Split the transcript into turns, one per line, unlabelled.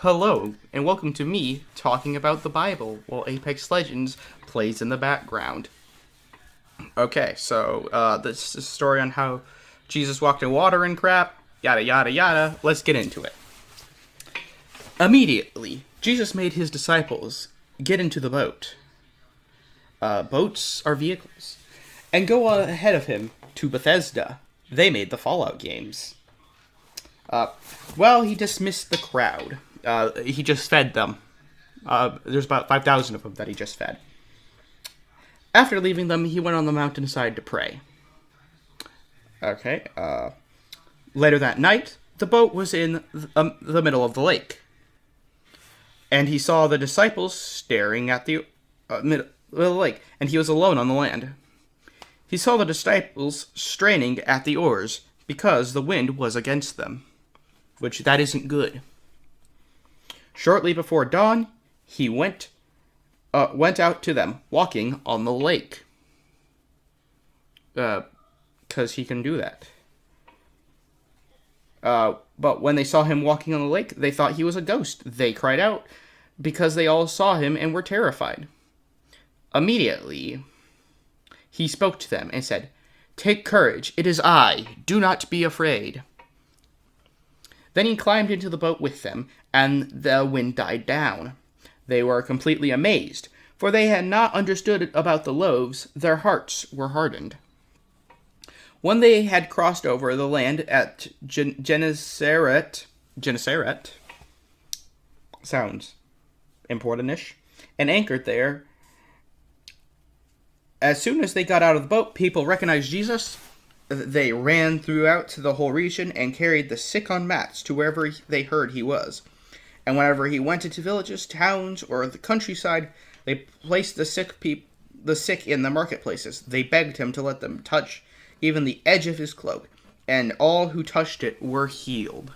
Hello, and welcome to me talking about the Bible while Apex Legends plays in the background. Okay, so this is a story on how Jesus walked in water and crap, yada yada yada. Let's get into it. Immediately, Jesus made his disciples get into the boat. Boats are vehicles. And go ahead of him to Bethesda. They made the Fallout games. He dismissed the crowd. He just fed them. There's about 5,000 of them that he just fed. After leaving them, he went on the mountainside to pray. Okay. Later that night, the boat was in the middle of the lake. And he saw the disciples staring at the middle of the lake, and he was alone on the land. He saw the disciples straining at the oars because the wind was against them, which that isn't good. Shortly before dawn, he went out to them, walking on the lake. Because he can do that. But when they saw him walking on the lake, they thought he was a ghost. They cried out because they all saw him and were terrified. Immediately, he spoke to them and said, "Take courage, it is I. Do not be afraid." Then he climbed into the boat with them, and the wind died down. They were completely amazed, for they had not understood about the loaves. Their hearts were hardened. When they had crossed over the land at Gennesaret, sounds important-ish, and anchored there, as soon as they got out of the boat, people recognized Jesus. They ran throughout the whole region and carried the sick on mats to wherever they heard he was. And whenever he went into villages, towns, or the countryside, they placed the sick in the marketplaces. They begged him to let them touch even the edge of his cloak, and all who touched it were healed.